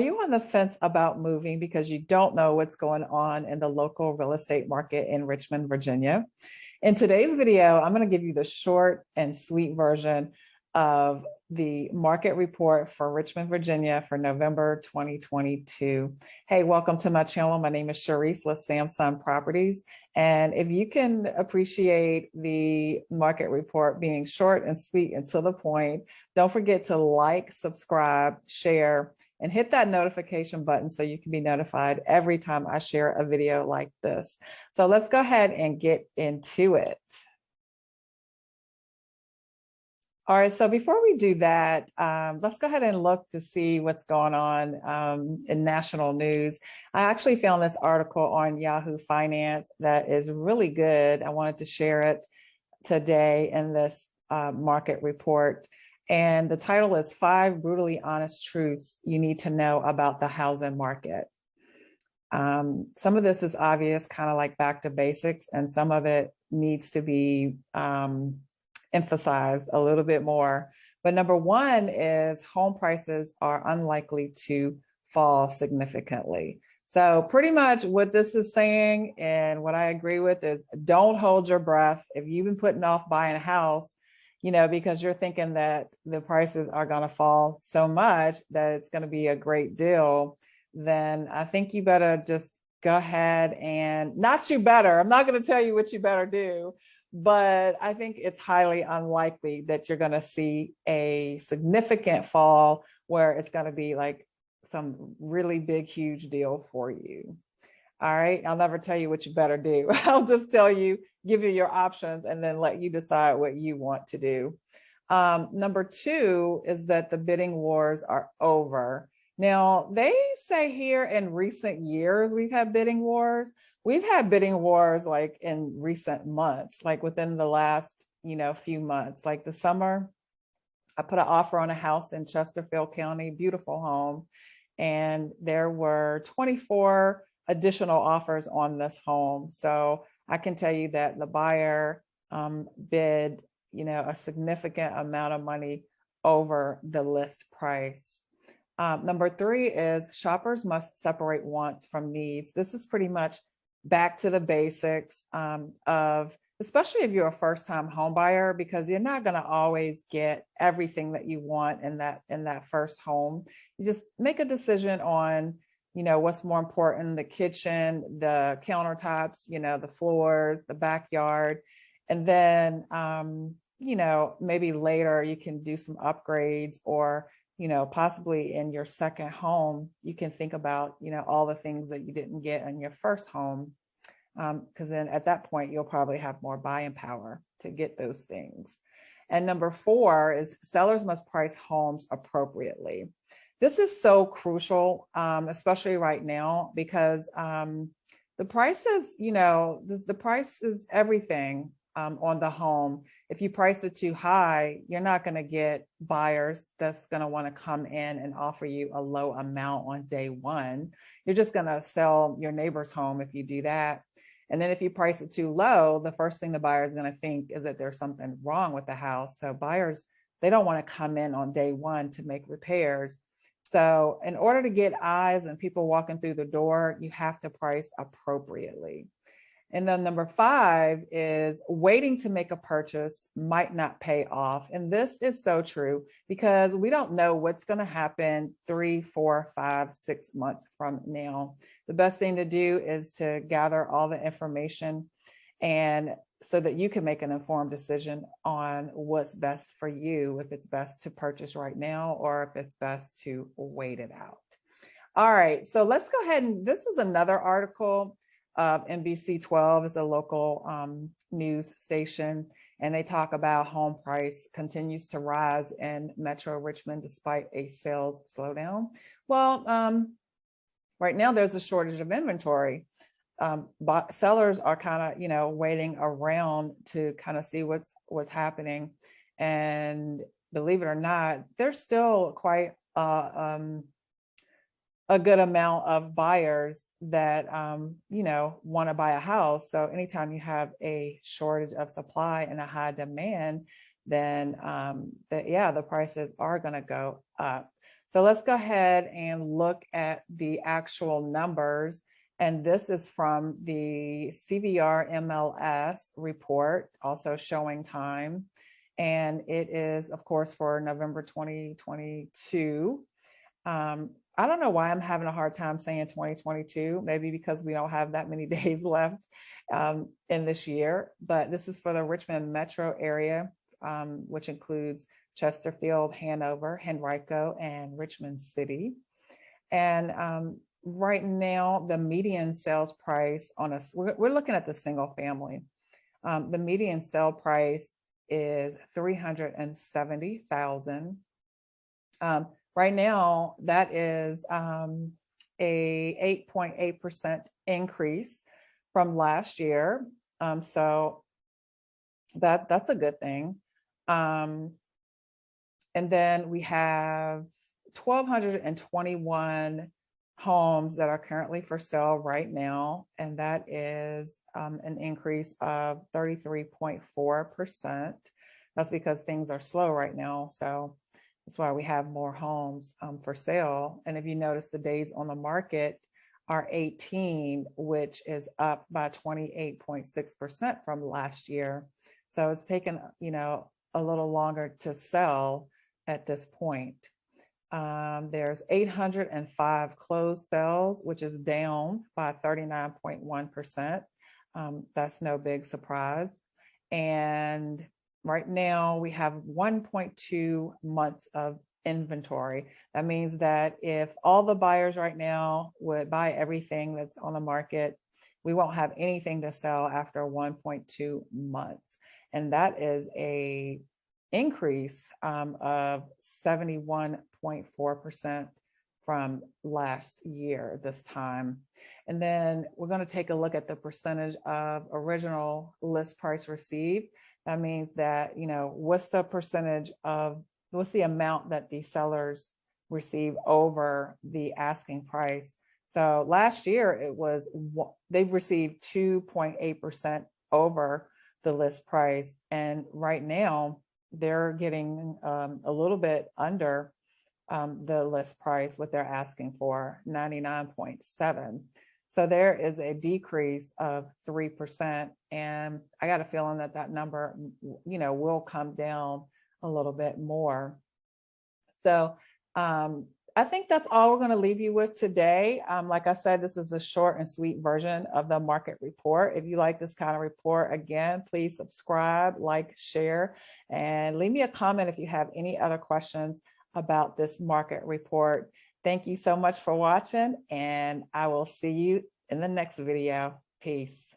Are you on the fence about moving because you don't know what's going on in the local real estate market in Richmond, Virginia? In today's video, I'm going to give you the short and sweet version of the market report for Richmond, Virginia for November 2022. Hey, welcome to my channel. My name is Cherese with Samson Properties. And if you can appreciate the market report being short and sweet and to the point, don't forget to like, subscribe, share, and hit that notification button so you can be notified every time I share a video like this. So let's go ahead and get into it. All right, so before we do that, let's go ahead and look to see what's going on in national news. I actually found this article on Yahoo Finance that is really good. I wanted to share it today in this market report. And the title is 5 Brutally Honest Truths You Need to Know About the Housing Market. Some of this is obvious, kind of like back to basics, and some of it needs to be emphasized a little bit more. But number one is home prices are unlikely to fall significantly. So pretty much what this is saying, and what I agree with, is don't hold your breath. If you've been putting off buying a house, because you're thinking that the prices are going to fall so much that it's going to be a great deal, then I think you better just go ahead and I'm not going to tell you what you better do, but I think it's highly unlikely that you're going to see a significant fall where it's going to be like some really big, huge deal for you. All right, I'll never tell you what you better do. I'll just give you your options and then let you decide what you want to do. Number two is that the bidding wars are over. Now, they say here in recent years, we've had bidding wars. We've had bidding wars like in recent months, like within the last, few months, like the summer. I put an offer on a house in Chesterfield County, beautiful home. And there were 24 additional offers on this home. So I can tell you that the buyer bid, a significant amount of money over the list price. Number three is shoppers must separate wants from needs. This is pretty much back to the basics of, especially if you're a first-time home buyer, because you're not going to always get everything that you want in that first home. You just make a decision on what's more important: the kitchen, the countertops, the floors, the backyard. And then, maybe later you can do some upgrades, or, possibly in your second home, you can think about, all the things that you didn't get in your first home. Because then at that point, you'll probably have more buying power to get those things. And number four is sellers must price homes appropriately. This is so crucial, especially right now, because the prices, the price is everything on the home. If you price it too high, you're not going to get buyers that's going to want to come in and offer you a low amount on day one. You're just going to sell your neighbor's home if you do that. And then if you price it too low, the first thing the buyer is going to think is that there's something wrong with the house. So buyers, they don't want to come in on day one to make repairs. So in order to get eyes and people walking through the door, you have to price appropriately. And then number five is waiting to make a purchase might not pay off. And this is so true, because we don't know what's going to happen 3, 4, 5, 6 months from now. The best thing to do is to gather all the information, and so that you can make an informed decision on what's best for you, if it's best to purchase right now or if it's best to wait it out. All right, so let's go ahead, and this is another article. NBC 12 is a local news station, and they talk about home price continues to rise in Metro Richmond despite a sales slowdown. Well, right now there's a shortage of inventory. But sellers are kind of, waiting around to kind of see what's happening. And believe it or not, there's still quite a good amount of buyers that, want to buy a house. So anytime you have a shortage of supply and a high demand, then the prices are going to go up. So let's go ahead and look at the actual numbers. And this is from the CVR MLS report, also showing time. And it is, of course, for November 2022. I don't know why I'm having a hard time saying 2022, maybe because we don't have that many days left in this year, but this is for the Richmond metro area, which includes Chesterfield, Hanover, Henrico, and Richmond City. And right now, the median sales price on we're looking at the single family. The median sale price is $370,000. Right now, that is a 8.8% increase from last year. So that's a good thing. And then we have 1,221 homes that are currently for sale right now, and that is an increase of 33.4%. That's because things are slow right now. So that's why we have more homes for sale. And if you notice, the days on the market are 18, which is up by 28.6% from last year. So it's taken, a little longer to sell at this point. There's 805 closed sales, which is down by 39.1%. That's no big surprise. And right now we have 1.2 months of inventory. That means that if all the buyers right now would buy everything that's on the market, we won't have anything to sell after 1.2 months. And that is a increase of 71.4% from last year this time. And then we're going to take a look at the percentage of original list price received. That means that, what's the percentage of, what's the amount that the sellers receive over the asking price. So last year they received 2.8% over the list price. And right now they're getting a little bit under the list price, what they're asking for, 99.7. So there is a decrease of 3. And I got a feeling that number, will come down a little bit more. So I think that's all we're going to leave you with today. Like I said, this is a short and sweet version of the market report. If you like this kind of report, again, please subscribe, like, share, and leave me a comment if you have any other questions about this market report. Thank you so much for watching, and I will see you in the next video. Peace.